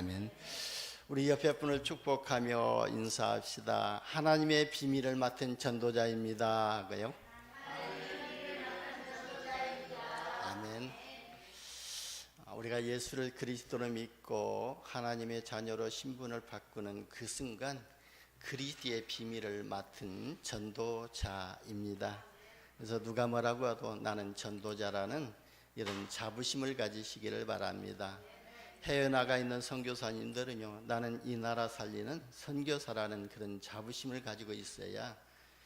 아멘. 우리 옆에 분을 축복하며 인사합시다. 하나님의 비밀을 맡은 전도자입니다. 그요? 아멘. 우리가 예수를 그리스도로 믿고 하나님의 자녀로 신분을 바꾸는 그 순간 그리스도의 비밀을 맡은 전도자입니다. 그래서 누가 뭐라고 해도 나는 전도자라는 이런 자부심을 가지시기를 바랍니다. 해외 나가 있는 선교사님들은요, 나는 이 나라 살리는 선교사라는 그런 자부심을 가지고 있어야,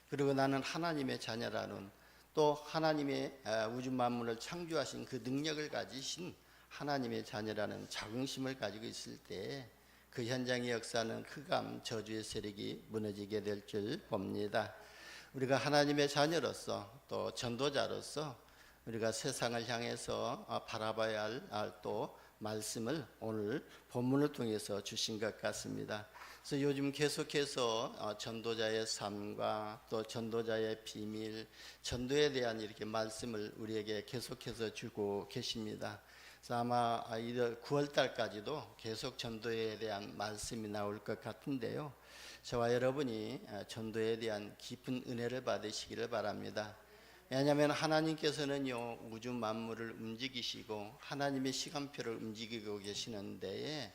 그리고 나는 하나님의 자녀라는, 또 하나님의 우주 만물을 창조하신 그 능력을 가지신 하나님의 자녀라는 자긍심을 가지고 있을 때 그 현장의 역사는 흑암 저주의 세력이 무너지게 될 줄 봅니다. 우리가 하나님의 자녀로서 또 전도자로서 우리가 세상을 향해서 바라봐야 할 또 말씀을 오늘 본문을 통해서 주신 것 같습니다. 그래서 요즘 계속해서 전도자의 삶과 또 전도자의 비밀, 전도에 대한 이렇게 말씀을 우리에게 계속해서 주고 계십니다. 그래서 아마 9월 달까지도 계속 전도에 대한 말씀이 나올 것 같은데요. 저와 여러분이 전도에 대한 깊은 은혜를 받으시기를 바랍니다. 왜냐하면 하나님께서는요, 우주 만물을 움직이시고 하나님의 시간표를 움직이고 계시는데,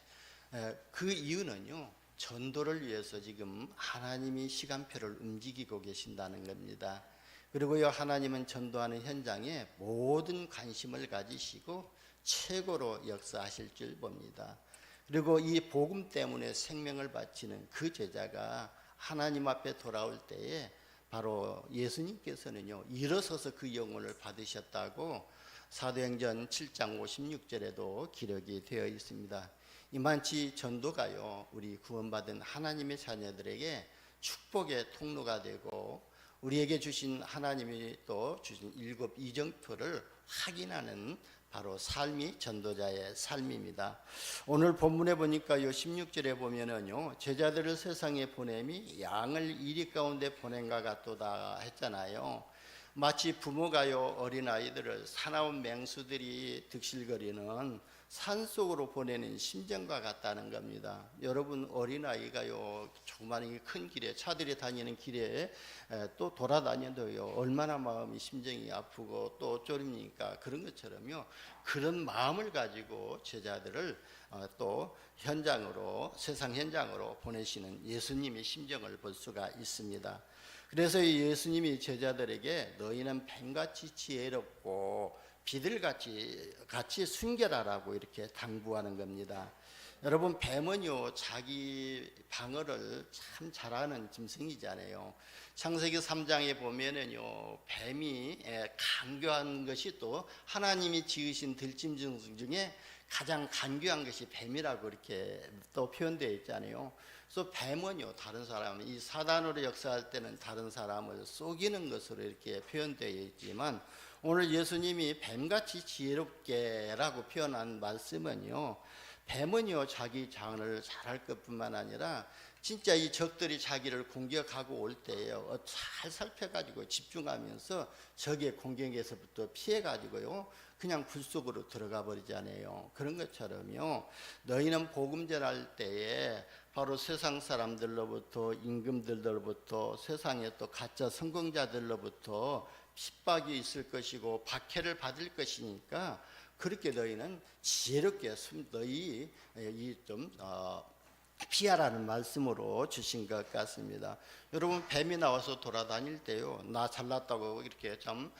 그 이유는요, 전도를 위해서 지금 하나님이 시간표를 움직이고 계신다는 겁니다. 그리고요, 하나님은 전도하는 현장에 모든 관심을 가지시고 최고로 역사하실 줄 봅니다. 그리고 이 복음 때문에 생명을 바치는 그 제자가 하나님 앞에 돌아올 때에 바로 예수님께서는요, 일어서서 그 영혼을 받으셨다고 사도행전 7장 56절에도 기록이 되어 있습니다. 이만치 전도가요, 우리 구원받은 하나님의 자녀들에게 축복의 통로가 되고 우리에게 주신 하나님이 또 주신 7 이정표를 확인하는 바로 삶이 전도자의 삶입니다. 오늘 본문에 보니까 요 16절에 보면은요, 제자들을 세상에 보냄이 양을 이리 가운데 보낸가 같도다 했잖아요. 마치 부모가요, 어린아이들을 사나운 맹수들이 득실거리는 산속으로 보내는 심정과 같다는 겁니다. 여러분, 어린아이가요, 조그마한 큰 길에, 차들이 다니는 길에 또 돌아다녀도요, 얼마나 마음이 심정이 아프고 또 쫄입니까? 그런 것처럼요, 그런 마음을 가지고 제자들을 또 현장으로, 세상 현장으로 보내시는 예수님의 심정을 볼 수가 있습니다. 그래서 예수님이 제자들에게 너희는 뱀같이 지혜롭고 비둘같이 순결하라고 이렇게 당부하는 겁니다. 여러분, 뱀은요, 자기 방어를 참 잘하는 짐승이잖아요. 창세기 3장에 보면은요, 뱀이 간교한 것이 또 하나님이 지으신 들짐승 중에 가장 간교한 것이 뱀이라고 이렇게 또 표현되어 있잖아요. 그래서 뱀은요, 다른 사람, 이 사단으로 역사할 때는 다른 사람을 속이는 것으로 이렇게 표현되어 있지만, 오늘 예수님이 뱀같이 지혜롭게라고 표현한 말씀은요, 뱀은요, 자기 장을 잘할 것뿐만 아니라 진짜 이 적들이 자기를 공격하고 올 때에요, 잘 살펴가지고 집중하면서 적의 공격에서부터 피해가지고요, 그냥 굴 속으로 들어가 버리잖아요. 그런 것처럼요, 너희는 복음 전할 때에 바로 세상 사람들로부터, 임금들로부터, 세상의 또 가짜 성공자들로부터 핍박이 있을 것이고 박해를 받을 것이니까 그렇게 너희는 지혜롭게 너희 좀 피하라는 말씀으로 주신 것 같습니다. 여러분, 뱀이 나와서 돌아다닐 때요, 나 잘났다고 이렇게 좀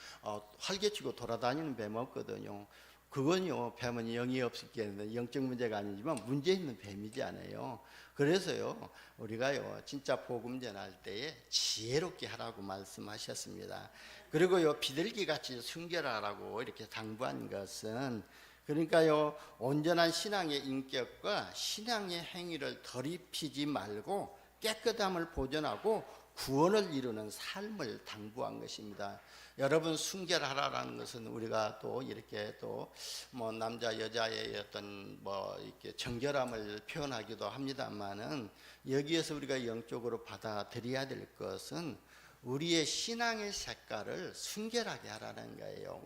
활개치고 돌아다니는 뱀 없거든요. 그건요, 뱀은 영이 없겠는데 영적 문제가 아니지만 문제 있는 뱀이지 않아요. 그래서요, 우리가요, 진짜 복음 전할 때에 지혜롭게 하라고 말씀하셨습니다. 그리고요, 비둘기같이 순결하라고 이렇게 당부한 것은, 그러니까요, 온전한 신앙의 인격과 신앙의 행위를 더럽히지 말고 깨끗함을 보존하고 구원을 이루는 삶을 당부한 것입니다. 여러분, 순결하라는 것은 우리가 또 이렇게 또 뭐 남자 여자의 어떤 뭐 이렇게 정결함을 표현하기도 합니다만은, 여기에서 우리가 영적으로 받아들여야 될 것은 우리의 신앙의 색깔을 순결하게 하라는 거예요.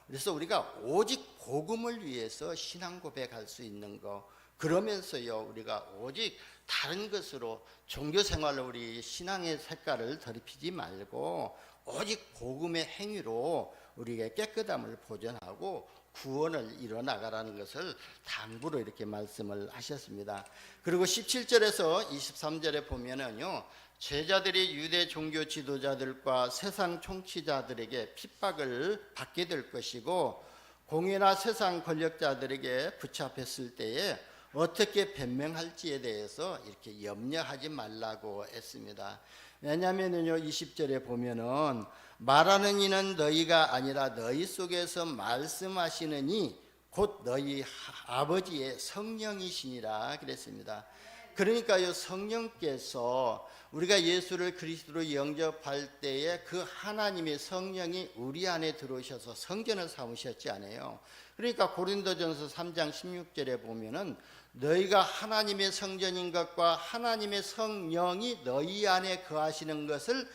그래서 우리가 오직 복음을 위해서 신앙 고백할 수 있는 거, 그러면서요 우리가 오직 다른 것으로 종교 생활로 우리 신앙의 색깔을 더럽히지 말고 오직 복음의 행위로 우리가 깨끗함을 보존하고 구원을 이뤄나가라는 것을 당부로 이렇게 말씀을 하셨습니다. 그리고 17절에서 23절에 보면은요, 제자들이 유대 종교 지도자들과 세상 총치자들에게 핍박을 받게 될 것이고, 공회나 세상 권력자들에게 붙잡혔을 때에 어떻게 변명할지에 대해서 이렇게 염려하지 말라고 했습니다. 왜냐하면요 20절에 보면은 말하는 이는 너희가 아니라 너희 속에서 말씀하시는 이 곧 너희 아버지의 성령이시니라 그랬습니다. 그러니까요 성령께서 우리가 예수를 그리스도로 영접할 때에 그 하나님의 성령이 우리 안에 들어오셔서 성전을 삼으셨지 않아요. 그러니까 고린도전서 3장 16절에 보면은 너희가 하나님의 성전인 것과 하나님의 성령이 너희 안에 거하시는 것을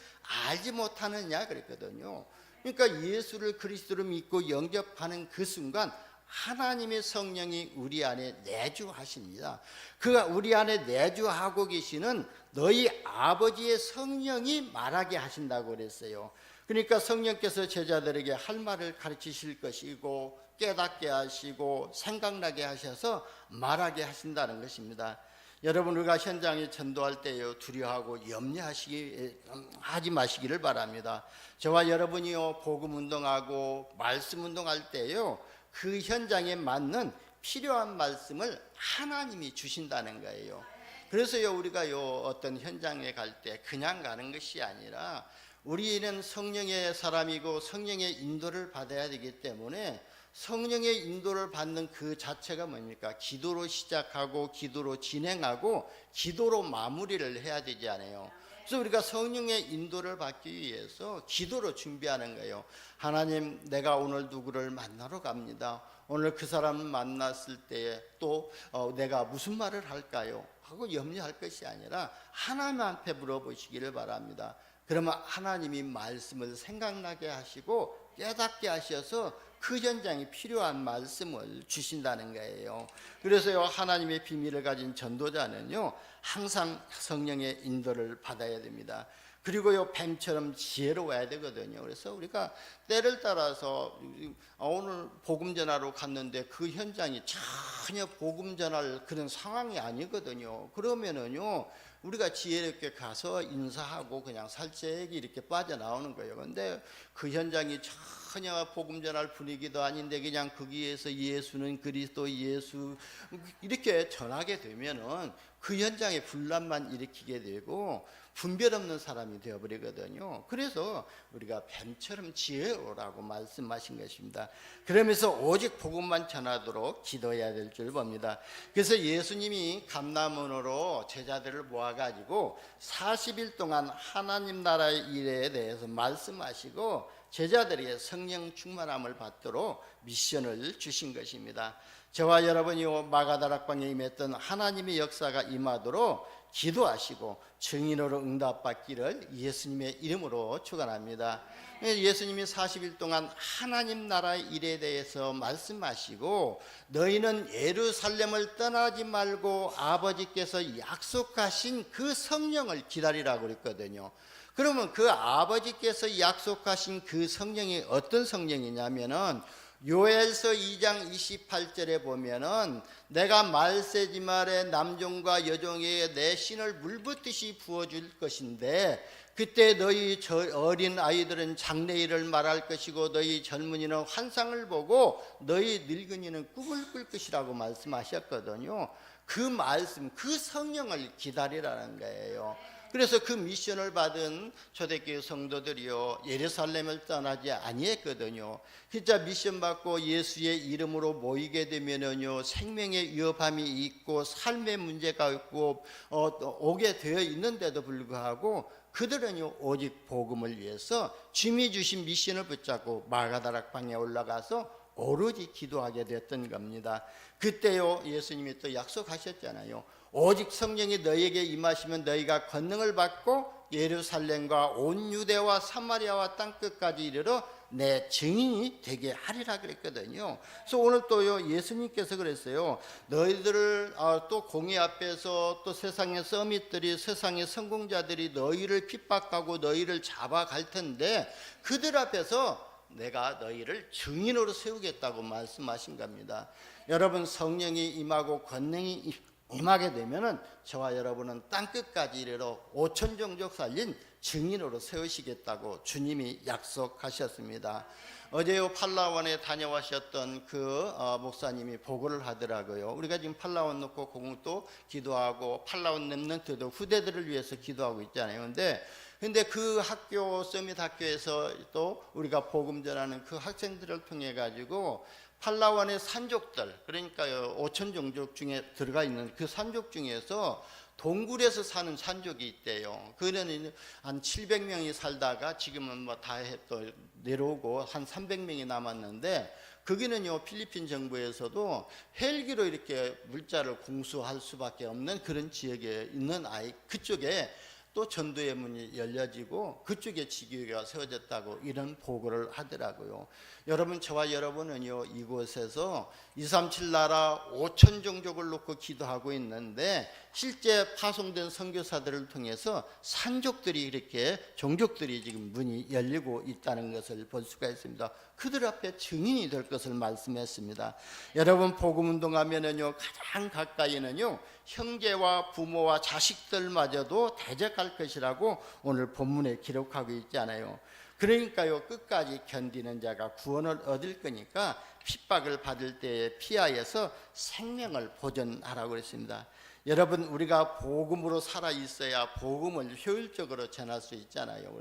알지 못하느냐 그랬거든요. 그러니까 예수를 그리스도로 믿고 영접하는 그 순간 하나님의 성령이 우리 안에 내주하십니다. 그가 우리 안에 내주하고 계시는 너희 아버지의 성령이 말하게 하신다고 그랬어요. 그러니까 성령께서 제자들에게 할 말을 가르치실 것이고 깨닫게 하시고 생각나게 하셔서 말하게 하신다는 것입니다. 여러분 우리가 현장에 전도할 때요 두려워하고 염려하지 마시기를 바랍니다. 저와 여러분이요 복음 운동하고 말씀 운동할 때요 그 현장에 맞는 필요한 말씀을 하나님이 주신다는 거예요. 그래서요 우리가요 어떤 현장에 갈 때 그냥 가는 것이 아니라 우리는 성령의 사람이고 성령의 인도를 받아야 되기 때문에 성령의 인도를 받는 그 자체가 뭡니까? 기도로 시작하고 기도로 진행하고 기도로 마무리를 해야 되지 않아요. 그래서 우리가 성령의 인도를 받기 위해서 기도로 준비하는 거예요. 하나님, 내가 오늘 누구를 만나러 갑니다. 오늘 그 사람을 만났을 때에 또 내가 무슨 말을 할까요? 하고 염려할 것이 아니라 하나님한테 물어보시기를 바랍니다. 그러면 하나님이 말씀을 생각나게 하시고 깨닫게 하셔서 그 현장에 필요한 말씀을 주신다는 거예요. 그래서요 하나님의 비밀을 가진 전도자는요 항상 성령의 인도를 받아야 됩니다. 그리고요 뱀처럼 지혜로워야 되거든요. 그래서 우리가 때를 따라서 오늘 복음 전하러 갔는데 그 현장이 전혀 복음 전할 그런 상황이 아니거든요. 그러면은요 우리가 지혜롭게 가서 인사하고 그냥 살짝 이렇게 빠져나오는 거예요. 근데 그 현장이 전혀 복음 전할 분위기도 아닌데 그냥 거기에서 예수는 그리스도 예수 이렇게 전하게 되면은 그 현장에 분란만 일으키게 되고 분별 없는 사람이 되어버리거든요. 그래서 우리가 뱀처럼 지혜로라고 말씀하신 것입니다. 그러면서 오직 복음만 전하도록 기도해야 될 줄 봅니다. 그래서 예수님이 감람원으로 제자들을 모아가지고 40일 동안 하나님 나라의 일에 대해서 말씀하시고 제자들에게 성령 충만함을 받도록 미션을 주신 것입니다. 저와 여러분이 마가다락방에 임했던 하나님의 역사가 임하도록 기도하시고 증인으로 응답받기를 예수님의 이름으로 축원합니다. 예수님이 40일 동안 하나님 나라의 일에 대해서 말씀하시고 너희는 예루살렘을 떠나지 말고 아버지께서 약속하신 그 성령을 기다리라고 그랬거든요. 그러면 그 아버지께서 약속하신 그 성령이 어떤 성령이냐면은 요엘서 2장 28절에 보면은 내가 말세지말에 남종과 여종에게 내 신을 물붓듯이 부어줄 것인데 그때 너희 어린 아이들은 장래일을 말할 것이고 너희 젊은이는 환상을 보고 너희 늙은이는 꿈을 꿀 것이라고 말씀하셨거든요. 그 말씀, 그 성령을 기다리라는 거예요. 그래서 그 미션을 받은 초대교회 성도들이요 예루살렘을 떠나지 아니했거든요. 진짜 미션 받고 예수의 이름으로 모이게 되면은요 생명의 위협함이 있고 삶의 문제가 있고 오게 되어 있는데도 불구하고 그들은요 오직 복음을 위해서 주님이 주신 미션을 붙잡고 마가다락방에 올라가서 오로지 기도하게 됐던 겁니다. 그때요 예수님이 또 약속하셨잖아요. 오직 성령이 너희에게 임하시면 너희가 권능을 받고 예루살렘과 온 유대와 사마리아와 땅끝까지 이르러 내 증인이 되게 하리라 그랬거든요. 그래서 오늘 또요 예수님께서 그랬어요. 너희들을 또 공의 앞에서 또 세상의 서밋들이 세상의 성공자들이 너희를 핍박하고 너희를 잡아갈 텐데 그들 앞에서 내가 너희를 증인으로 세우겠다고 말씀하신 겁니다. 여러분 성령이 임하고 권능이 임하게 되면은 저와 여러분은 땅끝까지 이르러 5천 종족 살린 증인으로 세우시겠다고 주님이 약속하셨습니다. 어제요 팔라완에 다녀와셨던 그 목사님이 보고를 하더라고요. 우리가 지금 팔라완 놓고 공도 기도하고 팔라완 렘넌트도 후대들을 위해서 기도하고 있잖아요. 근데 그 학교 서밋 학교에서 또 우리가 복음 전하는 그 학생들을 통해 가지고 팔라완의 산족들, 그러니까요 5천 종족 중에 들어가 있는 그 산족 중에서 동굴에서 사는 산족이 있대요. 그는 한 700명이 살다가 지금은 뭐 다 또 내려오고 한 300명이 남았는데 거기는요 필리핀 정부에서도 헬기로 이렇게 물자를 공수할 수밖에 없는 그런 지역에 있는 그쪽에 또 전도의 문이 열려지고 그쪽에 지교회가 세워졌다고 이런 보고를 하더라고요. 여러분 저와 여러분은요 이곳에서 237 나라 5천 종족을 놓고 기도하고 있는데 실제 파송된 선교사들을 통해서 산족들이 이렇게 종족들이 지금 문이 열리고 있다는 것을 볼 수가 있습니다. 그들 앞에 증인이 될 것을 말씀했습니다. 여러분 복음 운동하면은요 가장 가까이는요 형제와 부모와 자식들마저도 대적할 것이라고 오늘 본문에 기록하고 있잖아요. 그러니까요 끝까지 견디는 자가 구원을 얻을 거니까 핍박을 받을 때에 피하여서 생명을 보존하라고 그랬습니다. 여러분 우리가 복음으로 살아 있어야 복음을 효율적으로 전할 수 있잖아요.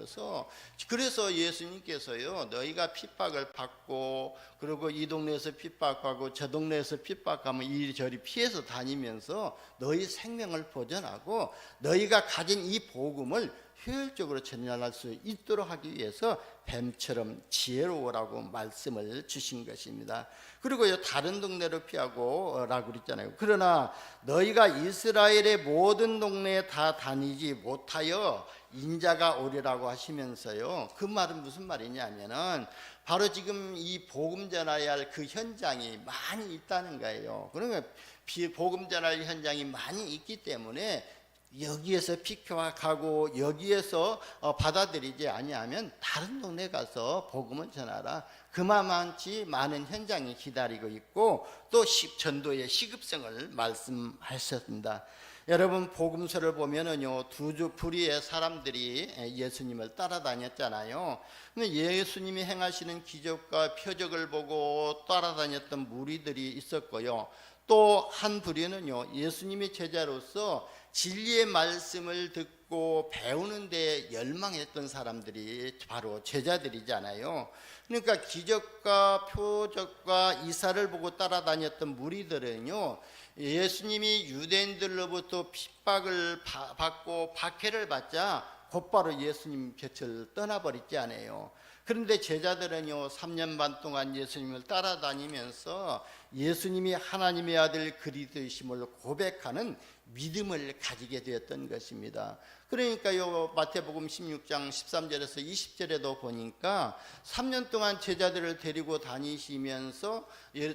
그래서 예수님께서요 너희가 핍박을 받고 그리고 이 동네에서 핍박하고 저 동네에서 핍박하면 이리저리 피해서 다니면서 너희 생명을 보존하고 너희가 가진 이 복음을 효율적으로 전달할 수 있도록 하기 위해서 뱀처럼 지혜로우라고 말씀을 주신 것입니다. 그리고요 다른 동네로 피하고 라고 그랬잖아요. 그러나 너희가 이스라엘의 모든 동네에 다 다니지 못하여 인자가 오리라고 하시면서요 그 말은 무슨 말이냐면은 바로 지금 이 복음 전해야 할 그 현장이 많이 있다는 거예요. 그러면 복음 전할 현장이 많이 있기 때문에 여기에서 피격하고 여기에서 받아들이지 아니하면 다른 동네 가서 복음을 전하라. 그만치 많은 현장이 기다리고 있고 또 전도의 시급성을 말씀하셨습니다. 여러분 복음서를 보면은요 두 부류의 사람들이 예수님을 따라다녔잖아요. 근데 예수님이 행하시는 기적과 표적을 보고 따라다녔던 무리들이 있었고요. 또 한 부류는요 예수님의 제자로서 진리의 말씀을 듣고 배우는 데 열망했던 사람들이 바로 제자들이잖아요. 그러니까 기적과 표적과 이사를 보고 따라다녔던 무리들은요 예수님이 유대인들로부터 핍박을 받고 박해를 받자 곧바로 예수님 곁을 떠나버리지 않아요. 그런데 제자들은요 3년 반 동안 예수님을 따라다니면서 예수님이 하나님의 아들 그리스도이심을 고백하는 믿음을 가지게 되었던 것입니다. 그러니까요 마태복음 16장 13절에서 20절에도 보니까 3년 동안 제자들을 데리고 다니시면서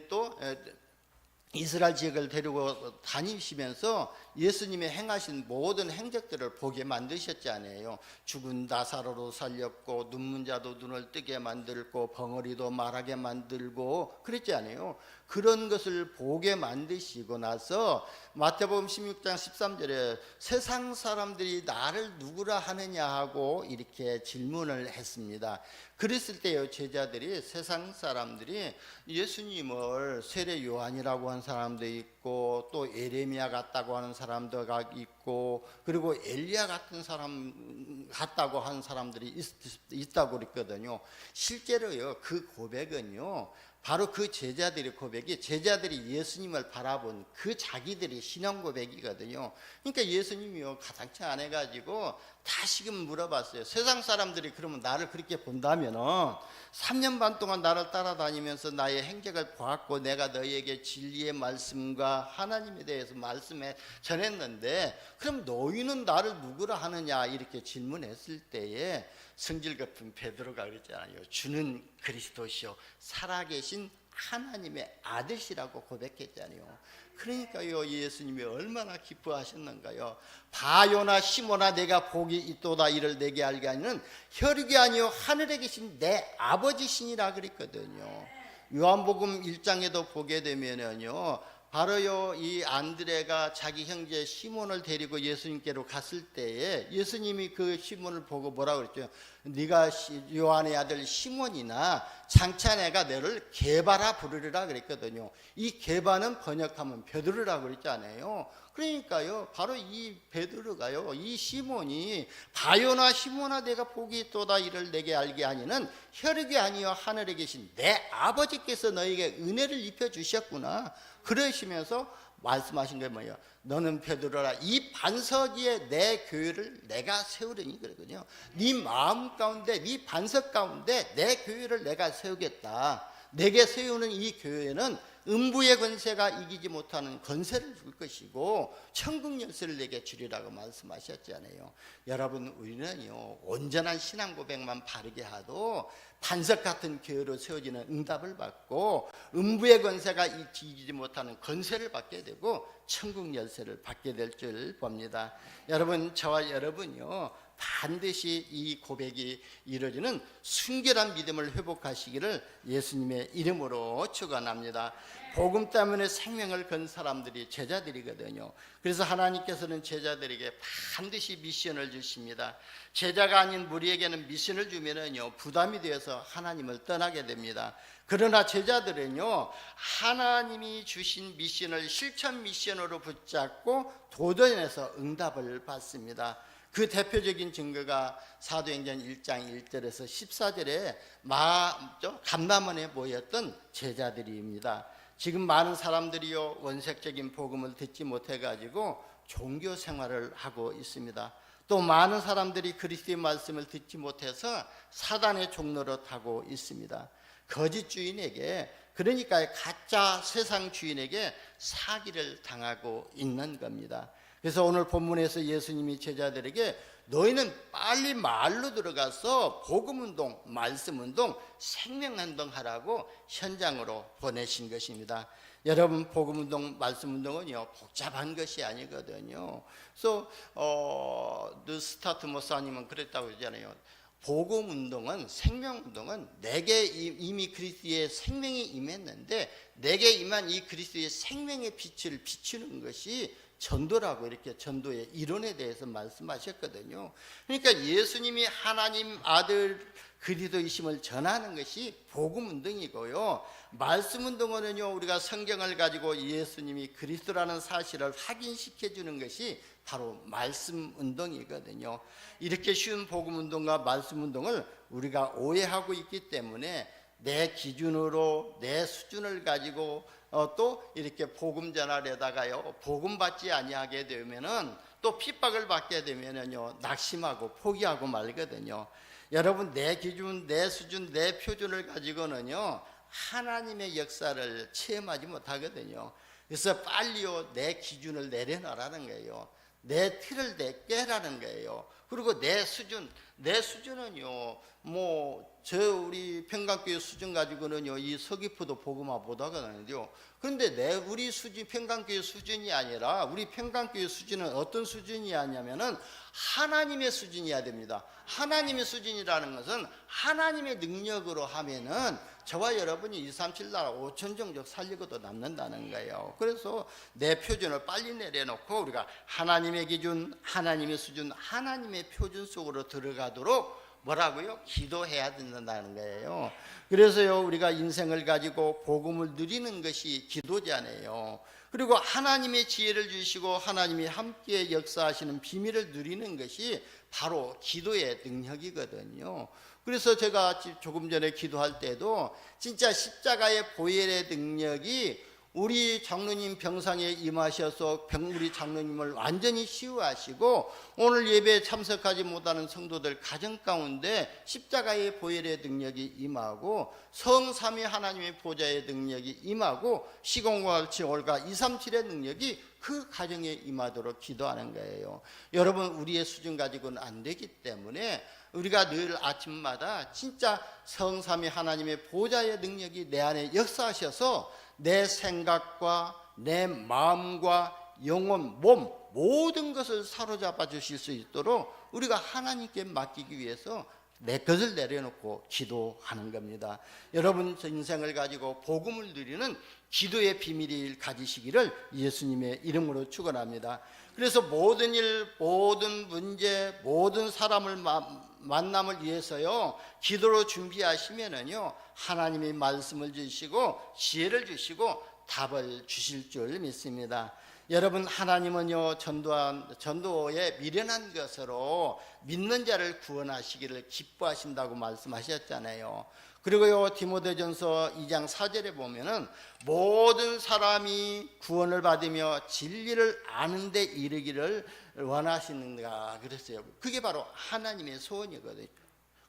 또 이스라엘 지역을 데리고 다니시면서 예수님의 행하신 모든 행적들을 보게 만드셨잖아요. 죽은 나사로로 살렸고 눈문 자도 눈을 뜨게 만들고 벙어리도 말하게 만들고 그랬지 않아요. 그런 것을 보게 만드시고 나서 마태복음 16장 13절에 세상 사람들이 나를 누구라 하느냐 하고 이렇게 질문을 했습니다. 그랬을 때요 제자들이 세상 사람들이 예수님을 세례 요한이라고 한 사람도 있고 또 에레미야 같다고 하는 사람도 있고 그리고 엘리야 같은 사람 같다고 하는 사람들이 있다고 그랬거든요. 실제로요 그 고백은요 바로 그 제자들의 고백이 제자들이 예수님을 바라본 그 자기들의 신앙 고백이거든요. 그러니까 예수님이요 가당치 않아 가지고 다시금 물어봤어요. 세상 사람들이 그러면 나를 그렇게 본다면은 3년 반 동안 나를 따라다니면서 나의 행적을 보았고 내가 너희에게 진리의 말씀과 하나님에 대해서 말씀해 전했는데 그럼 너희는 나를 누구라 하느냐 이렇게 질문했을 때에 성질 같은 베드로가 그랬잖아요. 주는 그리스도시요 살아계신 하나님의 아들이라고 고백했잖아요. 그러니까요 예수님이 얼마나 기뻐하셨는가요. 바요나 시모나 내가 복이 있도다 이를 내게 알게 하니는 혈육이 아니요 하늘에 계신 내 아버지시니라 그랬거든요. 요한복음 1장에도 보게 되면은요 바로요 이 안드레가 자기 형제 시몬을 데리고 예수님께로 갔을 때에 예수님이 그 시몬을 보고 뭐라 그랬죠? 네가 요한의 아들 시몬이나 장차 내가 너를 게바라 부르리라 그랬거든요. 이 게바는 번역하면 베드로라고 그랬잖아요. 그러니까요 바로 이 베드로가요 이 시몬이 바요나 시몬아 내가 복이 있도다 이를 내게 알게 하니는 혈육이 아니요 하늘에 계신 내 아버지께서 너에게 은혜를 입혀 주셨구나 그러시면서 말씀하신 게 뭐예요? 너는 베드로라 이 반석 위에 내 교회를 내가 세우려니 그러거든요. 네 마음 가운데 네 반석 가운데 내 교회를 내가 세우겠다. 내게 세우는 이 교회는 음부의 권세가 이기지 못하는 권세를 줄 것이고 천국 열쇠를 내게 주리라고 말씀하셨잖아요. 여러분 우리는요 온전한 신앙 고백만 바르게 하도 반석 같은 교회로 세워지는 응답을 받고 음부의 권세가 이기지 못하는 권세를 받게 되고 천국 열쇠를 받게 될 줄 봅니다. 여러분 저와 여러분요 반드시 이 고백이 이루어지는 순결한 믿음을 회복하시기를 예수님의 이름으로 축원합니다. 복음 때문에 생명을 건 사람들이 제자들이거든요. 그래서 하나님께서는 제자들에게 반드시 미션을 주십니다. 제자가 아닌 무리에게는 미션을 주면은요 부담이 되어서 하나님을 떠나게 됩니다. 그러나 제자들은요 하나님이 주신 미션을 실천 미션으로 붙잡고 도전해서 응답을 받습니다. 그 대표적인 증거가 사도행전 1장 1절에서 14절에 감람원에 모였던 제자들입니다. 지금 많은 사람들이요 원색적인 복음을 듣지 못해가지고 종교 생활을 하고 있습니다. 또 많은 사람들이 그리스도의 말씀을 듣지 못해서 사단의 종로로 타고 있습니다. 거짓 주인에게 그러니까 가짜 세상 주인에게 사기를 당하고 있는 겁니다. 그래서 오늘 본문에서 예수님이 제자들에게 너희는 빨리 마을로 들어가서 복음운동, 말씀운동, 생명운동 하라고 현장으로 보내신 것입니다. 여러분 복음운동, 말씀운동은요 복잡한 것이 아니거든요. 그래서 스타트 목사님은 그랬다고 그러잖아요. 복음운동은 생명운동은 내게 이미 그리스도의 생명이 임했는데 내게 임한 이 그리스도의 생명의 빛을 비추는 것이 전도라고 이렇게 전도의 이론에 대해서 말씀하셨거든요. 그러니까 예수님이 하나님 아들 그리스도이심을 전하는 것이 복음운동이고요. 말씀운동은요 우리가 성경을 가지고 예수님이 그리스도라는 사실을 확인시켜주는 것이 바로 말씀운동이거든요. 이렇게 쉬운 복음운동과 말씀운동을 우리가 오해하고 있기 때문에 내 기준으로 내 수준을 가지고 또 이렇게 복음 전하려다가요 복음 받지 아니하게 되면은 또 핍박을 받게 되면은요 낙심하고 포기하고 말거든요. 여러분 내 기준, 내 수준, 내 표준을 가지고는요 하나님의 역사를 체험하지 못하거든요. 그래서 빨리요 내 기준을 내려놔라는 거예요. 내 틀을 깨라는 거예요. 그리고 내 수준은요 우리 평강교회 수준 가지고는요 이 서귀포도 복음화 못하거든요. 그런데 우리 수준 평강교회 수준이 아니라 우리 평강교회 수준은 어떤 수준이 아니냐면은 하나님의 수준이어야 됩니다. 하나님의 수준이라는 것은 하나님의 능력으로 하면은 저와 여러분이 237 나라 5천 종족 살리고도 남는다는 거예요. 그래서 내 표준을 빨리 내려놓고 우리가 하나님의 기준, 하나님의 수준, 하나님의 표준 속으로 들어가도록 뭐라고요? 기도해야 된다는 거예요. 그래서요, 우리가 인생을 가지고 복음을 누리는 것이 기도잖아요. 그리고 하나님의 지혜를 주시고 하나님이 함께 역사하시는 비밀을 누리는 것이 바로 기도의 능력이거든요. 그래서 제가 조금 전에 기도할 때도 진짜 십자가의 보혈의 능력이 우리 장로님 병상에 임하셔서 우리 장로님을 완전히 치유하시고 오늘 예배에 참석하지 못하는 성도들 가정 가운데 십자가의 보혈의 능력이 임하고 성삼위 하나님의 보좌의 능력이 임하고 시공과 치올과 237의 능력이 그 가정에 임하도록 기도하는 거예요. 여러분, 우리의 수준 가지고는 안 되기 때문에 우리가 늘 아침마다 진짜 성삼위 하나님의 보좌의 능력이 내 안에 역사하셔서 내 생각과 내 마음과 영혼, 몸 모든 것을 사로잡아 주실 수 있도록 우리가 하나님께 맡기기 위해서 내 것을 내려놓고 기도하는 겁니다. 여러분 인생을 가지고 복음을 누리는 기도의 비밀을 가지시기를 예수님의 이름으로 축원합니다. 그래서 모든 일, 모든 문제, 모든 사람을 만남을 위해서요, 기도로 준비하시면은요, 하나님이 말씀을 주시고 지혜를 주시고 답을 주실 줄 믿습니다. 여러분, 하나님은요, 전도에 미련한 것으로 믿는 자를 구원하시기를 기뻐하신다고 말씀하셨잖아요. 그리고요, 디모데전서 2장 4절에 보면은 모든 사람이 구원을 받으며 진리를 아는 데 이르기를 원하시는가 그랬어요. 그게 바로 하나님의 소원이거든요.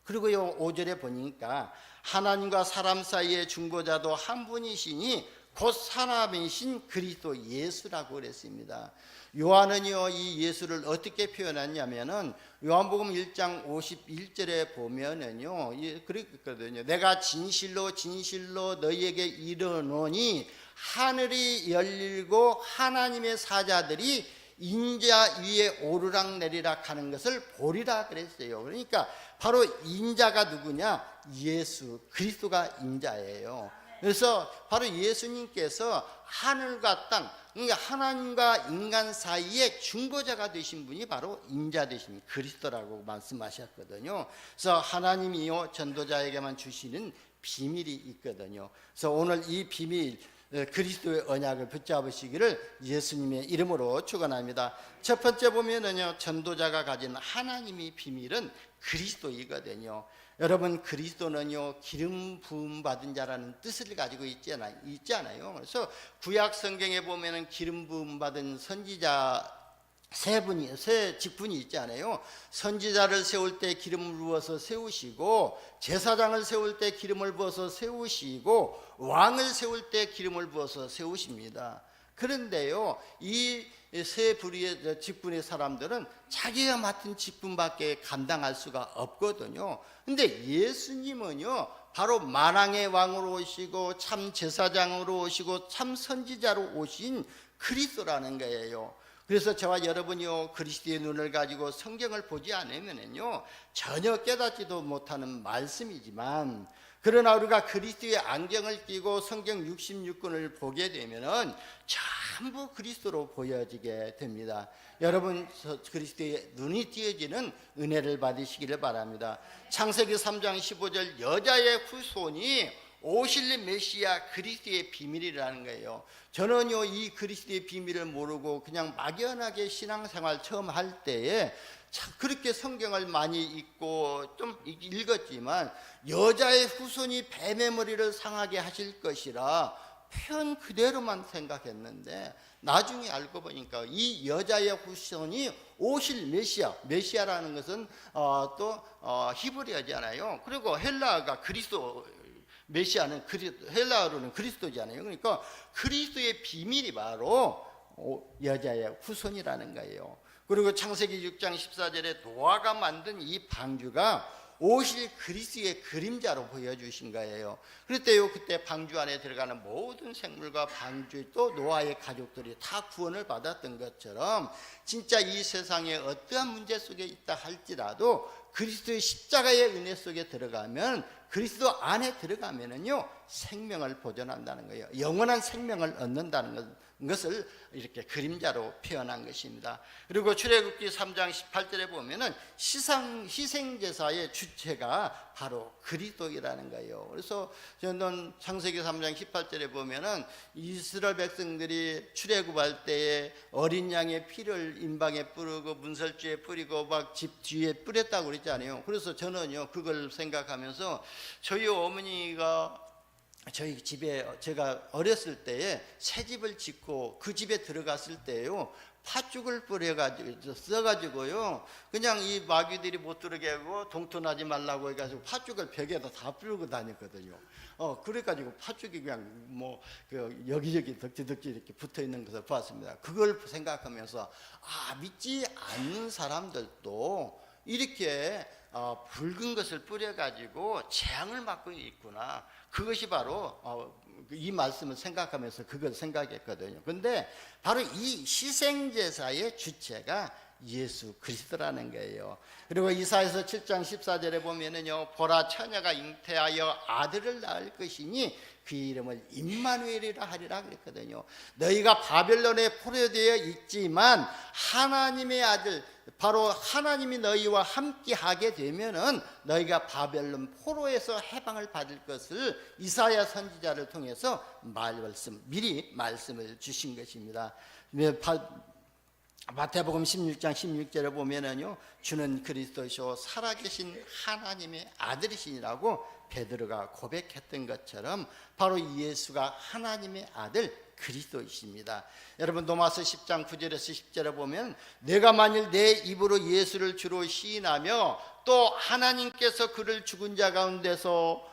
그리고요, 5절에 보니까 하나님과 사람 사이의 중보자도 한 분이시니 곧 사람이신 그리스도 예수라고 그랬습니다. 요한은요, 이 예수를 어떻게 표현했냐면은 요한복음 1장 51절에 보면은요, 그랬거든요. 내가 진실로 진실로 너희에게 이르노니 하늘이 열리고 하나님의 사자들이 인자 위에 오르락 내리락 하는 것을 보리라 그랬어요. 그러니까 바로 인자가 누구냐? 예수 그리스도가 인자예요. 그래서 바로 예수님께서 하늘과 땅, 그러니까 하나님과 인간 사이에 중보자가 되신 분이 바로 인자 되신 그리스도라고 말씀하셨거든요. 그래서 하나님이요, 전도자에게만 주시는 비밀이 있거든요. 그래서 오늘 이 비밀, 그리스도의 언약을 붙잡으시기를 예수님의 이름으로 축원합니다. 첫 번째 보면은요, 전도자가 가진 하나님의 비밀은 그리스도이거든요. 여러분, 그리스도는요, 기름 부음 받은 자라는 뜻을 가지고 있잖아요. 그래서 구약 성경에 보면은 기름 부음 받은 선지자 세 직분이 있잖아요. 선지자를 세울 때 기름을 부어서 세우시고, 제사장을 세울 때 기름을 부어서 세우시고, 왕을 세울 때 기름을 부어서 세우십니다. 그런데요, 이 세 부류의 직분의 사람들은 자기가 맡은 직분밖에 감당할 수가 없거든요. 근데 예수님은요, 바로 만왕의 왕으로 오시고 참 제사장으로 오시고 참 선지자로 오신 그리스도라는 거예요. 그래서 저와 여러분이요, 그리스도의 눈을 가지고 성경을 보지 않으면요, 전혀 깨닫지도 못하는 말씀이지만, 그러나 우리가 그리스도의 안경을 끼고 성경 66권을 보게 되면은 전부 그리스도로 보여지게 됩니다. 여러분, 그리스도의 눈이 띄어지는 은혜를 받으시기를 바랍니다. 창세기 3장 15절, 여자의 후손이 오실 메시아 그리스도의 비밀이라는 거예요. 저는요, 이 그리스도의 비밀을 모르고 그냥 막연하게 신앙생활 처음 할 때에 그렇게 성경을 많이 읽고 좀 읽었지만, 여자의 후손이 뱀의 머리를 상하게 하실 것이라 표현 그대로만 생각했는데, 나중에 알고 보니까 이 여자의 후손이 오실 메시아라는 것은 또 히브리어잖아요. 그리고 헬라어가 그리스도, 메시아는 헬라어로는 그리스도잖아요. 그러니까 그리스도의 비밀이 바로 여자의 후손이라는 거예요. 그리고 창세기 6장 14절에 노아가 만든 이 방주가 오실 그리스도의 그림자로 보여주신 거예요. 그랬대요. 그때 방주 안에 들어가는 모든 생물과 방주, 또 노아의 가족들이 다 구원을 받았던 것처럼, 진짜 이 세상에 어떠한 문제 속에 있다 할지라도 그리스도의 십자가의 은혜 속에 들어가면, 그리스도 안에 들어가면은요, 생명을 보존한다는 거예요. 영원한 생명을 얻는다는 것 것을 이렇게 그림자로 표현한 것입니다. 그리고 출애굽기 3장 18절에 보면은 희생제사의 주체가 바로 그리스도이라는 거예요. 그래서 저는 창세기 3장 18절에 보면은 이스라엘 백성들이 출애굽할 때에 어린 양의 피를 임방에 뿌리고 문설주에 뿌리고 막 집 뒤에 뿌렸다고 그랬잖아요. 그래서 저는요 그걸 생각하면서 저희 어머니가 저희 집에 제가 어렸을 때에 새 집을 짓고 그 집에 들어갔을 때요 팥죽을 뿌려가지고 써가지고요 그냥 이 마귀들이 못 들어게 하고 동토나지 말라고 해가지고 팥죽을 벽에다 다 뿌리고 다녔거든요. 그래가지고 팥죽이 그냥 뭐 여기저기 덕지덕지 이렇게 붙어 있는 것을 보았습니다. 그걸 생각하면서 믿지 않는 사람들도 이렇게 붉은 것을 뿌려가지고 재앙을 맞고 있구나. 그것이 바로 이 말씀을 생각하면서 그걸 생각했거든요. 근데 바로 이 희생제사의 주체가 예수 그리스도라는 거예요. 그리고 이사야서 7장 14절에 보면은요, 보라 처녀가 잉태하여 아들을 낳을 것이니 그 이름을 임마누엘이라 하리라 그랬거든요. 너희가 바벨론에 포로되어 있지만 하나님의 아들, 바로 하나님이 너희와 함께 하게 되면은 너희가 바벨론 포로에서 해방을 받을 것을 이사야 선지자를 통해서 미리 말씀을 주신 것입니다. 마태복음 16장 16절에 보면은요, 주는 그리스도시요 살아계신 하나님의 아들이시니라고 베드로가 고백했던 것처럼 바로 예수가 하나님의 아들 그리스도이십니다. 여러분 로마서 10장 9절에서 10절에 보면 내가 만일 내 입으로 예수를 주로 시인하며 또 하나님께서 그를 죽은 자 가운데서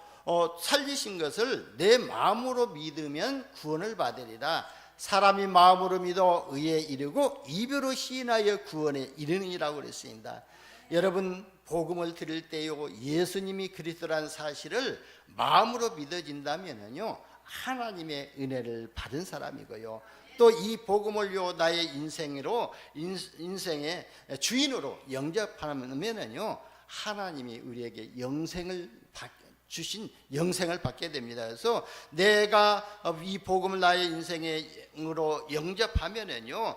살리신 것을 내 마음으로 믿으면 구원을 받으리라. 사람이 마음으로 믿어 의에 이르고 입으로 시인하여 구원에 이르느니라고 그랬습니다. 여러분 복음을 들을 때요 예수님이 그리스도라는 사실을 마음으로 믿어진다면요 하나님의 은혜를 받은 사람이고요, 또 이 복음을요 나의 인생의 주인으로 영접하면은요 하나님이 우리에게 주신 영생을 받게 됩니다. 그래서 내가 이 복음을 나의 인생으로 영접하면은요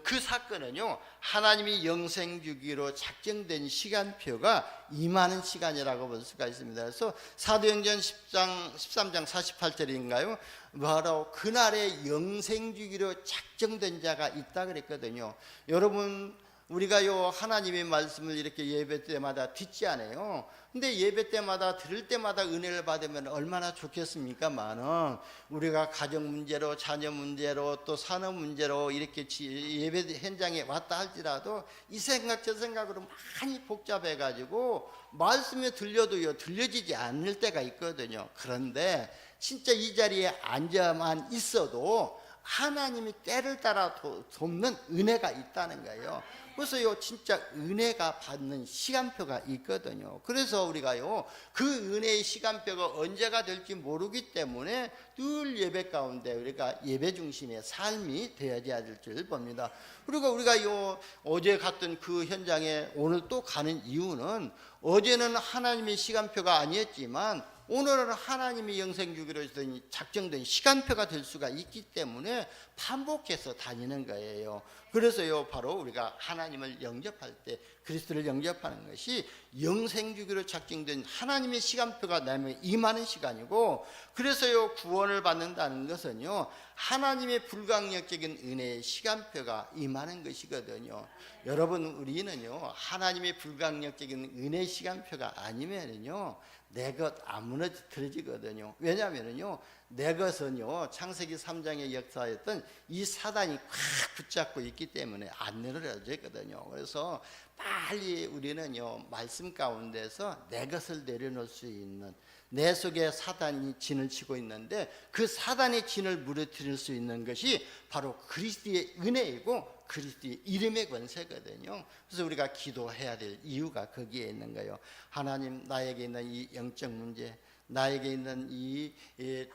그 사건은요 하나님이 영생 주기로 작정된 시간표가 임하는 시간이라고 볼 수가 있습니다. 그래서 사도행전 13장 48절인가요? 바로 그날에 영생 주기로 작정된 자가 있다 그랬거든요. 여러분 우리가요 하나님의 말씀을 이렇게 예배 때마다 듣지 않아요. 근데 예배 때마다 들을 때마다 은혜를 받으면 얼마나 좋겠습니까? 우리가 가정 문제로 자녀 문제로 또 산업 문제로 이렇게 예배 현장에 왔다 할지라도 이 생각 저 생각으로 많이 복잡해 가지고 말씀이 들려도요 들려지지 않을 때가 있거든요. 그런데 진짜 이 자리에 앉아만 있어도 하나님이 때를 따라 돕는 은혜가 있다는 거예요. 그래서요 진짜 은혜가 받는 시간표가 있거든요. 그래서 우리가요 그 은혜의 시간표가 언제가 될지 모르기 때문에 늘 예배 가운데 우리가 예배 중심의 삶이 되어야 될 줄 봅니다. 그리고 우리가요 어제 갔던 그 현장에 오늘 또 가는 이유는 어제는 하나님의 시간표가 아니었지만 오늘은 하나님이 영생 주기로 작정된 시간표가 될 수가 있기 때문에 반복해서 다니는 거예요. 그래서요 바로 우리가 하나님을 영접할 때 그리스도를 영접하는 것이 영생 주기로 작정된 하나님의 시간표가 나에게 임하는 시간이고, 그래서요 구원을 받는다는 것은요 하나님의 불강력적인 은혜의 시간표가 임하는 것이거든요. 여러분 우리는요 하나님의 불강력적인 은혜의 시간표가 아니면은요 내 것 안 무너뜨려지거든요. 왜냐하면요 내 것은요 창세기 3장의 역사였던 이 사단이 꽉 붙잡고 있기 때문에 안 내려지거든요. 그래서 빨리 우리는요 말씀 가운데서 내 것을 내려놓을 수 있는, 내 속에 사단이 진을 치고 있는데 그 사단의 진을 무너뜨릴 수 있는 것이 바로 그리스도의 은혜이고 그리스도의 이름의 권세거든요. 그래서 우리가 기도해야 될 이유가 거기에 있는 거예요. 하나님, 나에게 있는 이 영적 문제, 나에게 있는 이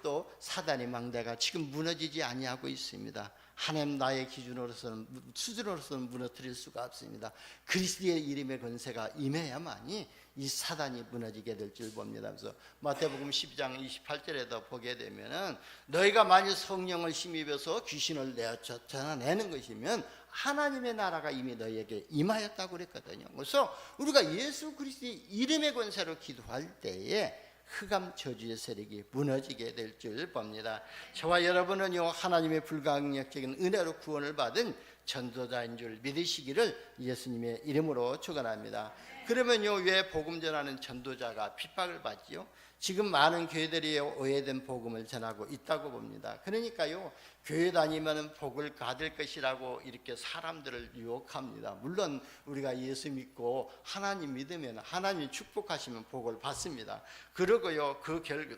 또 사단의 망대가 지금 무너지지 아니하고 있습니다. 하나님 나의 기준으로서는 수준으로서는 무너뜨릴 수가 없습니다. 그리스도의 이름의 권세가 임해야만이 이 사단이 무너지게 될 줄 봅니다. 그래서 마태복음 12장 28절에도 보게 되면은 너희가 만일 성령을 힘입어서 귀신을 쫓아내는 것이면 하나님의 나라가 이미 너희에게 임하였다고 그랬거든요. 그래서 우리가 예수 그리스도의 이름의 권세로 기도할 때에 흑암 저주의 세력이 무너지게 될 줄 봅니다. 저와 여러분은요, 하나님의 불가항력적인 은혜로 구원을 받은 전도자인 줄 믿으시기를 예수님의 이름으로 축원합니다. 그러면요, 왜 복음 전하는 전도자가 핍박을 받지요? 지금 많은 교회들이 오해된 복음을 전하고 있다고 봅니다. 그러니까요, 교회 다니면 복을 받을 것이라고 이렇게 사람들을 유혹합니다. 물론 우리가 예수 믿고 하나님 믿으면 하나님이 축복하시면 복을 받습니다. 그러고요, 그 결과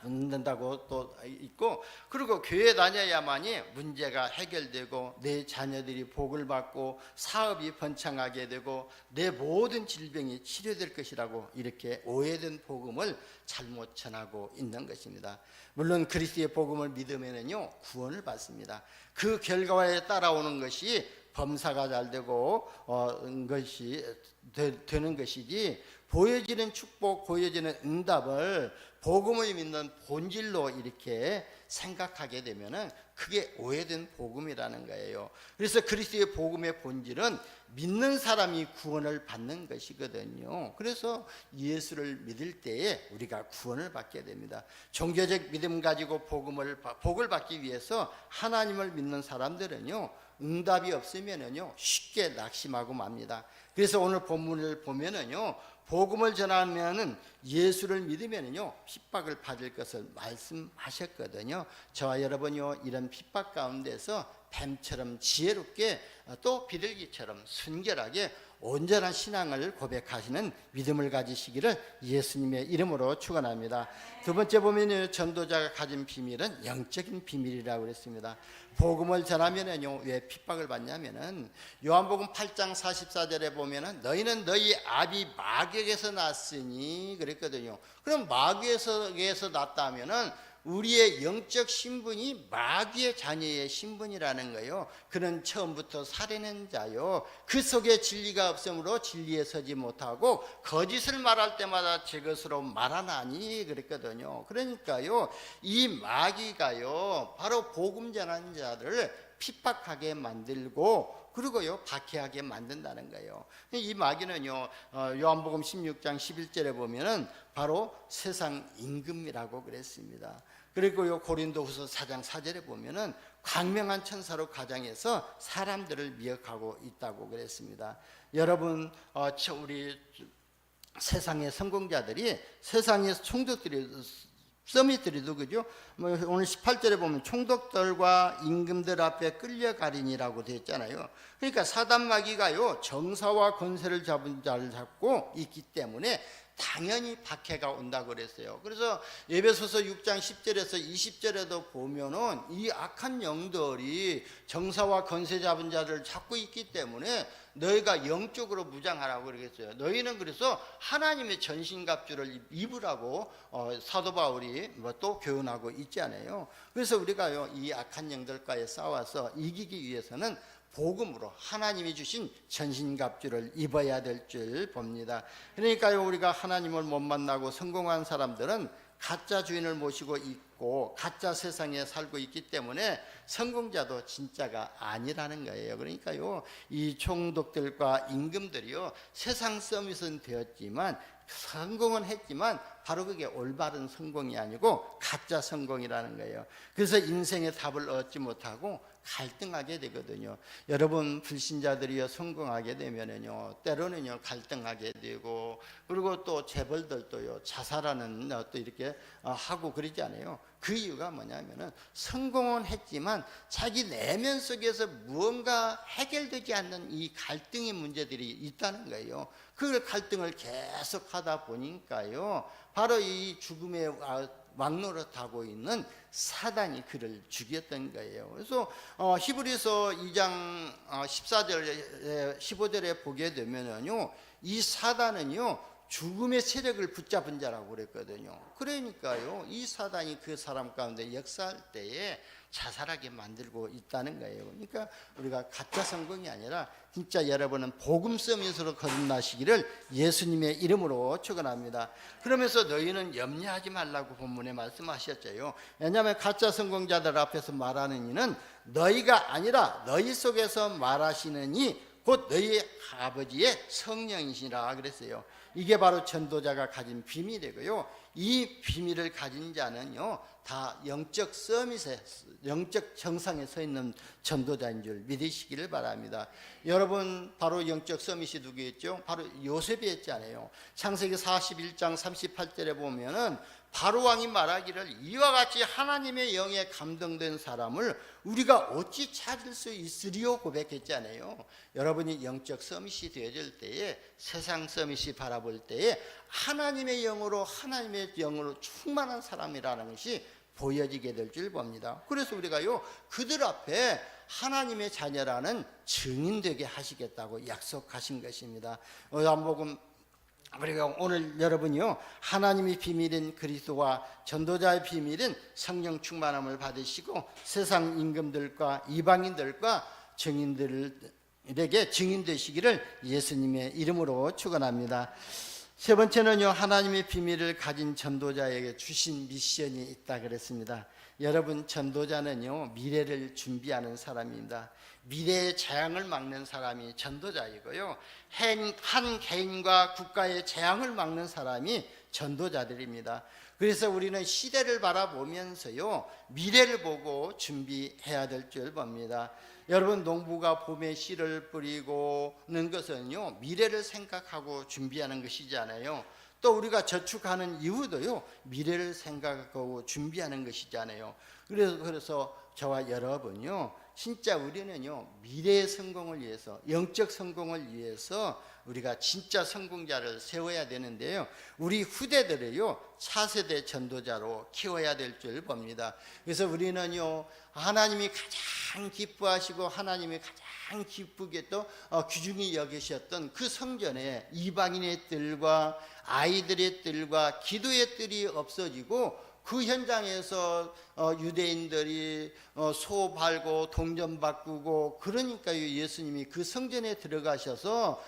붙는다고 또 있고, 그리고 교회 다녀야만이 문제가 해결되고 내 자녀들이 복을 받고 사업이 번창하게 되고 내 모든 질병이 치료될 것이라고 이렇게 오해된 복음을 잘못 전하고 있는 것입니다. 물론 그리스도의 복음을 믿으면요, 구원을 받습니다. 그 결과에 따라오는 것이 범사가 잘 되고 되는 것이지, 보여지는 축복, 보여지는 응답을 복음을 믿는 본질로 이렇게 생각하게 되면은 그게 오해된 복음이라는 거예요. 그래서 그리스도의 복음의 본질은 믿는 사람이 구원을 받는 것이거든요. 그래서 예수를 믿을 때에 우리가 구원을 받게 됩니다. 종교적 믿음 가지고 복을 받기 위해서 하나님을 믿는 사람들은요, 응답이 없으면은요, 쉽게 낙심하고 맙니다. 그래서 오늘 본문을 보면은요, 복음을 전하면은 예수를 믿으면은요, 핍박을 받을 것을 말씀하셨거든요. 저와 여러분요, 이런 핍박 가운데서 뱀처럼 지혜롭게, 또 비둘기처럼 순결하게 온전한 신앙을 고백하시는 믿음을 가지시기를 예수님의 이름으로 축원합니다. 두 번째 보면 전도자가 가진 비밀은 영적인 비밀이라고 그랬습니다. 복음을 전하면은요, 왜 핍박을 받냐면은 요한복음 8장 44절에 보면은 너희는 너희 아비 마귀에게서 났으니 그랬거든요. 그럼 마귀에게서 났다면은 우리의 영적 신분이 마귀의 자녀의 신분이라는 거예요. 그는 처음부터 살인한 자요, 그 속에 진리가 없으므로 진리에 서지 못하고 거짓을 말할 때마다 제 것으로 말하나니 그랬거든요. 그러니까요, 이 마귀가요, 바로 복음 전하는 자들을 핍박하게 만들고 그리고요, 박해하게 만든다는 거예요. 이 마귀는요, 요한복음 16장 11절에 보면은 바로 세상 임금이라고 그랬습니다. 그리고요, 고린도후서 4장 4절에 보면은 광명한 천사로 가장해서 사람들을 미혹하고 있다고 그랬습니다. 여러분, 우리 세상의 성공자들이, 세상의 총독들이, 서밋들이도 그죠? 오늘 18절에 보면 총독들과 임금들 앞에 끌려가리니라고 되어 있잖아요. 그러니까 사단 마귀가요, 정사와 권세를 잡은 자를 잡고 있기 때문에 당연히 박해가 온다고 그랬어요. 그래서 에베소서 6장 10절에서 20절에도 보면은 이 악한 영들이 정사와 권세 잡은 자를 잡고 있기 때문에 너희가 영적으로 무장하라고 그러겠어요. 너희는 그래서 하나님의 전신갑주를 입으라고 사도 바울이 또 교훈하고 있지 않아요. 그래서 우리가요, 이 악한 영들과의 싸워서 이기기 위해서는 복음으로 하나님이 주신 전신갑주를 입어야 될 줄 봅니다. 그러니까요, 우리가 하나님을 못 만나고 성공한 사람들은 가짜 주인을 모시고 있고 가짜 세상에 살고 있기 때문에 성공자도 진짜가 아니라는 거예요. 그러니까요, 이 총독들과 임금들이요, 세상 서밋은 되었지만 성공은 했지만 바로 그게 올바른 성공이 아니고 가짜 성공이라는 거예요. 그래서 인생의 답을 얻지 못하고 갈등하게 되거든요. 여러분, 불신자들이요, 성공하게 되면은요, 때로는요, 갈등하게 되고, 그리고 또 재벌들도요, 자살하는 또 이렇게 하고 그러지 않아요. 그 이유가 뭐냐면은 성공은 했지만 자기 내면 속에서 무언가 해결되지 않는 이 갈등의 문제들이 있다는 거예요. 그 갈등을 계속 하다 보니까요, 바로 이 죽음의 왕노릇하고 있는 사단이 그를 죽였던 거예요. 그래서 히브리서 2장 14절 15절에 보게 되면요, 이 사단은요, 죽음의 세력을 붙잡은 자라고 그랬거든요. 그러니까요, 이 사단이 그 사람 가운데 역사할 때에 자살하게 만들고 있다는 거예요. 그러니까 우리가 가짜 성공이 아니라 진짜 여러분은 복음 서밋으로 거듭나시기를 예수님의 이름으로 축원합니다. 그러면서 너희는 염려하지 말라고 본문에 말씀하셨죠. 왜냐하면 가짜 성공자들 앞에서 말하는 이는 너희가 아니라 너희 속에서 말하시는 이 곧 너희 아버지의 성령이시라 그랬어요. 이게 바로 전도자가 가진 비밀이고요. 이 비밀을 가진 자는요, 다 영적 서밋에, 영적 정상에 서 있는 전도자인 줄 믿으시기를 바랍니다. 여러분, 바로 영적 서밋이 누구였죠? 바로 요셉이었잖아요. 창세기 41장 38절에 보면은 바로 왕이 말하기를 이와 같이 하나님의 영에 감동된 사람을 우리가 어찌 찾을 수 있으리요 고백했잖아요. 여러분이 영적 서밋이 되어질 때에, 세상 서밋이 바라볼 때에 하나님의 영으로 충만한 사람이라는 것이 보여지게 될 줄 봅니다. 그래서 우리가요, 그들 앞에 하나님의 자녀라는 증인되게 하시겠다고 약속하신 것입니다. 요한복음, 그러니까 오늘 여러분이요, 하나님의 비밀인 그리스도와 전도자의 비밀인 성령 충만함을 받으시고 세상 임금들과 이방인들과 증인들에게 증인되시기를 예수님의 이름으로 축원합니다. 세 번째는요, 하나님의 비밀을 가진 전도자에게 주신 미션이 있다 그랬습니다. 여러분, 전도자는요, 미래를 준비하는 사람입니다. 미래의 재앙을 막는 사람이 전도자이고요, 한 개인과 국가의 재앙을 막는 사람이 전도자들입니다. 그래서 우리는 시대를 바라보면서요, 미래를 보고 준비해야 될 줄 봅니다. 여러분, 농부가 봄에 씨를 뿌리고는 것은요, 미래를 생각하고 준비하는 것이잖아요. 또 우리가 저축하는 이유도요, 미래를 생각하고 준비하는 것이잖아요. 그래서 저와 여러분요, 진짜 우리는요, 미래의 성공을 위해서, 영적 성공을 위해서 우리가 진짜 성공자를 세워야 되는데요, 우리 후대들을요, 차세대 전도자로 키워야 될 줄 봅니다. 그래서 우리는요, 하나님이 가장 기뻐하시고 하나님이 가장 기쁘게 또 귀중히 여기셨던 그 성전에 이방인의 뜰과 아이들의 뜰과 기도의 뜰이 없어지고, 그 현장에서 유대인들이 소 팔고 동전 바꾸고, 그러니까 예수님이 그 성전에 들어가셔서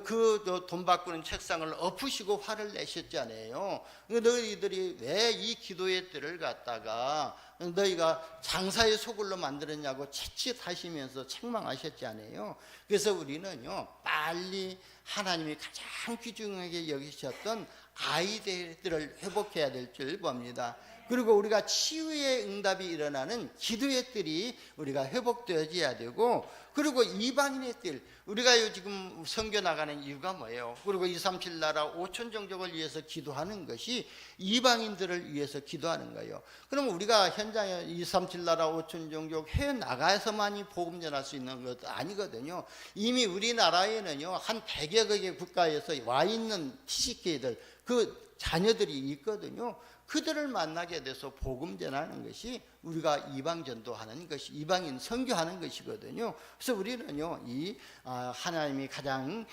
그 돈 바꾸는 책상을 엎으시고 화를 내셨잖아요. 너희들이 왜 이 기도의 뜰을 갖다가 너희가 장사의 소굴로 만들었냐고 채찍하시면서 책망하셨잖아요. 그래서 우리는요, 빨리 하나님이 가장 귀중하게 여기셨던 아이들을 회복해야 될 줄 봅니다. 그리고 우리가 치유의 응답이 일어나는 기도의 뜰이 우리가 회복되어져야 되고, 그리고 이방인의 뜰, 우리가 지금 선교 나가는 이유가 뭐예요? 그리고 237 나라 5천 종족을 위해서 기도하는 것이 이방인들을 위해서 기도하는 거예요. 그럼 우리가 현장에 237 나라 5천 종족 해외 나가서만이 복음 전할 수 있는 것도 아니거든요. 이미 우리나라에는요, 한 100여 개의 국가에서 와 있는 TCK들, 그 자녀들이 있거든요. 그들을 만나게 돼서 복음 전하는 것이 우리가 이방 전도하는 것이, 이방인 선교하는 것이거든요. 그래서 우리는요, 이 하나님이 가장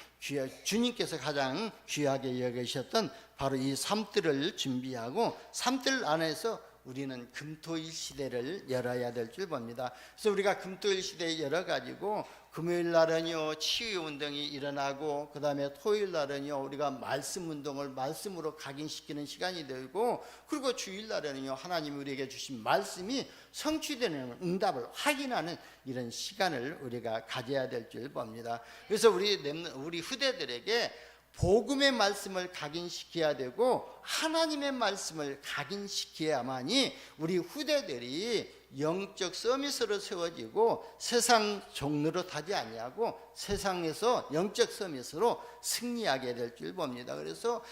주님께서 가장 귀하게 여기셨던 바로 이 삶들을 준비하고, 삶들 안에서 우리는 금토일 시대를 열어야 될 줄 봅니다. 그래서 우리가 금토일 시대에 열어가지고, 금요일 날은요, 치유운동이 일어나고, 그 다음에 토요일 날은요, 우리가 말씀 운동을 말씀으로 각인시키는 시간이 되고, 그리고 주일 날은요, 하나님이 우리에게 주신 말씀이 성취되는 응답을 확인하는 이런 시간을 우리가 가져야 될 줄 봅니다. 그래서 우리 후대들에게 복음의 말씀을 각인시켜야 되고, 하나님의 말씀을 각인시켜야만이 우리 후대들이 영적 서밋으로 세워지고 세상 종로로 타지 아니하고 세상에서 영적 서밋으로 승리하게 될 줄 봅니다. 그래서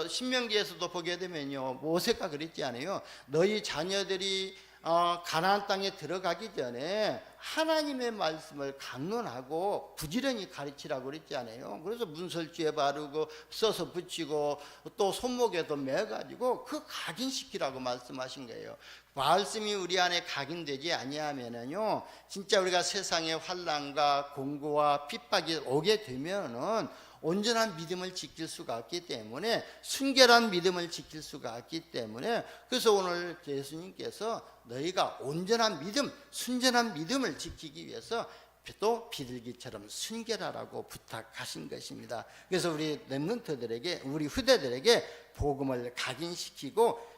신명기에서도 보게 되면요, 모세가 그랬지 않아요? 너희 자녀들이 가나안 땅에 들어가기 전에 하나님의 말씀을 강론하고 부지런히 가르치라고 그랬지 않아요? 그래서 문설주에 바르고 써서 붙이고 또 손목에도 매가지고 그 각인시키라고 말씀하신 거예요. 말씀이 우리 안에 각인되지 아니하면은요, 진짜 우리가 세상의 환난과 공고와 핍박이 오게 되면은 온전한 믿음을 지킬 수가 없기 때문에, 순결한 믿음을 지킬 수가 없기 때문에, 그래서 오늘 예수님께서 너희가 온전한 믿음, 순전한 믿음을 지키기 위해서 또 비둘기처럼 순결하라고 부탁하신 것입니다. 그래서 우리 렘넌트들에게, 우리 후대들에게 복음을 각인시키고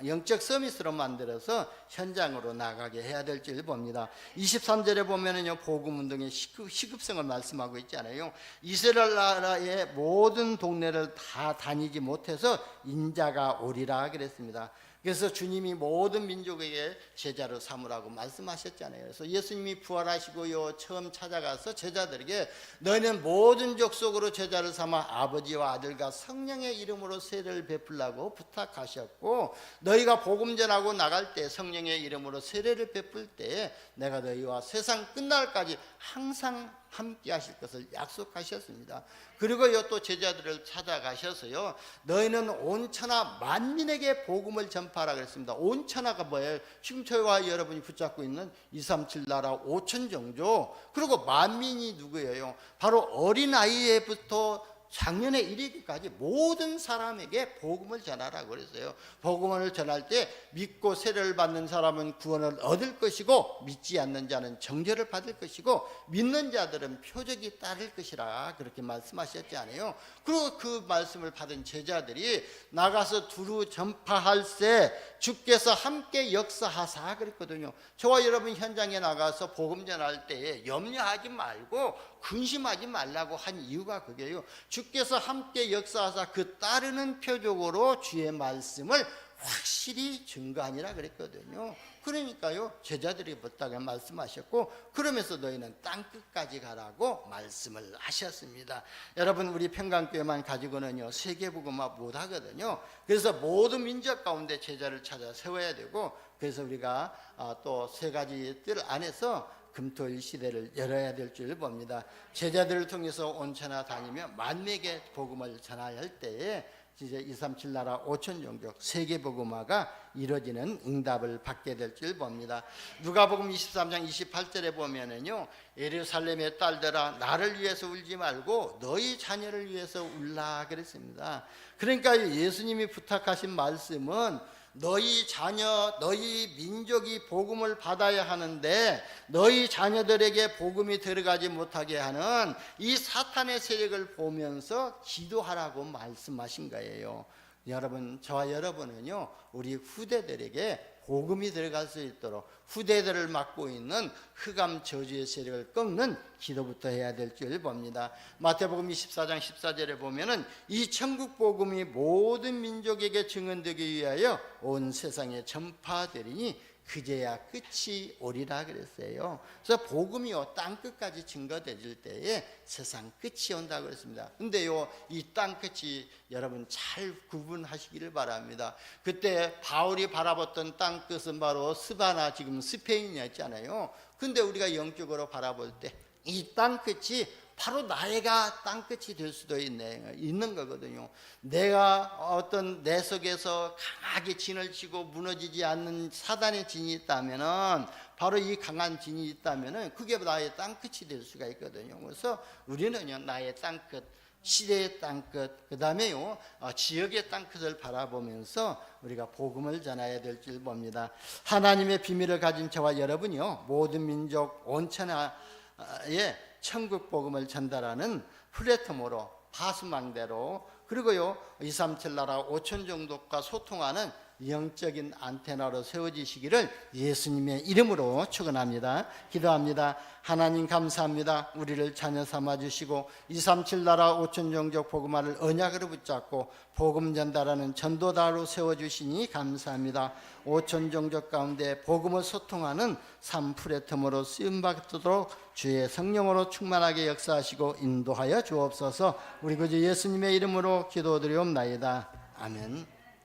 영적 서밋으로 만들어서 현장으로 나가게 해야 될 줄 봅니다. 23절에 보면은요, 복음 운동의 시급성을 말씀하고 있잖아요. 이스라엘 나라의 모든 동네를 다 다니지 못해서 인자가 오리라 그랬습니다. 그래서 주님이 모든 민족에게 제자로 삼으라고 말씀하셨잖아요. 그래서 예수님이 부활하시고요, 처음 찾아가서 제자들에게 너희는 모든 족속으로 제자를 삼아 아버지와 아들과 성령의 이름으로 세례를 베풀라고 부탁하셨고, 너희가 복음 전하고 나갈 때 성령의 이름으로 세례를 베풀 때 내가 너희와 세상 끝날까지 항상 함께 하실 것을 약속하셨습니다. 그리고요, 또 제자들을 찾아가셔서요, 너희는 온 천하 만민에게 복음을 전파하라 그랬습니다. 온 천하가 뭐예요? 지금 저희와 여러분이 붙잡고 있는 237 나라 5천 종족, 그리고 만민이 누구예요? 바로 어린아이부터 작년에 이르기까지 모든 사람에게 복음을 전하라고 그랬어요. 복음을 전할 때 믿고 세례를 받는 사람은 구원을 얻을 것이고, 믿지 않는 자는 정죄를 받을 것이고, 믿는 자들은 표적이 따를 것이라 그렇게 말씀하셨지 않아요? 그리고 그 말씀을 받은 제자들이 나가서 두루 전파할세 주께서 함께 역사하사 그랬거든요. 저와 여러분 현장에 나가서 복음 전할 때에 염려하지 말고 근심하지 말라고 한 이유가 그게요, 주께서 함께 역사하사 그 따르는 표적으로 주의 말씀을 확실히 증거하니라 그랬거든요. 그러니까요, 제자들이 부탁을 말씀하셨고, 그러면서 너희는 땅끝까지 가라고 말씀을 하셨습니다. 여러분, 우리 평강교회만 가지고는요 세계복음화 못하거든요. 그래서 모든 민족 가운데 제자를 찾아 세워야 되고, 그래서 우리가 또 세 가지 뜰 안에서 금토일 시대를 열어야 될 줄 봅니다. 제자들을 통해서 온 천하 다니며 만민에게 복음을 전할 때에 이제 237 나라 5천 종족 세계복음화가 이루어지는 응답을 받게 될 줄 봅니다. 누가복음 23장 28절에 보면은요, 예루살렘의 딸들아 나를 위해서 울지 말고 너희 자녀를 위해서 울라 그랬습니다. 그러니까 예수님이 부탁하신 말씀은 너희 자녀, 너희 민족이 복음을 받아야 하는데 너희 자녀들에게 복음이 들어가지 못하게 하는 이 사탄의 세력을 보면서 기도하라고 말씀하신 거예요. 여러분, 저와 여러분은요, 우리 후대들에게 복음이 들어갈 수 있도록 후대들을 맡고 있는 흑암 저주의 세력을 꺾는 기도부터 해야 될 줄 봅니다. 마태복음 24장 14절에 보면은 이 천국 복음이 모든 민족에게 증언되기 위하여 온 세상에 전파되리니 그제야 끝이 오리라 그랬어요. 그래서 복음이요 땅끝까지 증거되질 때에 세상 끝이 온다고 그랬습니다. 근데요, 이 땅끝이 여러분 잘 구분하시기를 바랍니다. 그때 바울이 바라봤던 땅끝은 바로 스바나, 지금 스페인이었잖아요. 근데 우리가 영적으로 바라볼 때 이 땅끝이 바로 나이가 땅끝이 될 수도 있는 거거든요. 내가 어떤 내 속에서 강하게 진을 치고 무너지지 않는 사단의 진이 있다면은, 바로 이 강한 진이 있다면은 그게 나의 땅끝이 될 수가 있거든요. 그래서 우리는요, 나의 땅끝, 시대의 땅끝, 그 다음에요 지역의 땅끝을 바라보면서 우리가 복음을 전해야 될 줄 봅니다. 하나님의 비밀을 가진 저와 여러분이요, 모든 민족 온 천하에 천국 복음을 전달하는 플랫폼으로, 파수망대로, 그리고요 237 나라 5천 종족과 소통하는 영적인 안테나로 세워지시기를 예수님의 이름으로 축원합니다. 기도합니다. 하나님 감사합니다. 우리를 자녀 삼아 주시고 237 나라 5천 종족 복음화를 언약으로 붙잡고 복음 전달하는 전도다로 세워주시니 감사합니다. 5천 종족 가운데 복음을 소통하는 삶 플랫폼으로 쓰임받도록 주의 성령으로 충만하게 역사하시고 인도하여 주옵소서. 우리 구주 예수님의 이름으로 기도드리옵나이다. 아멘.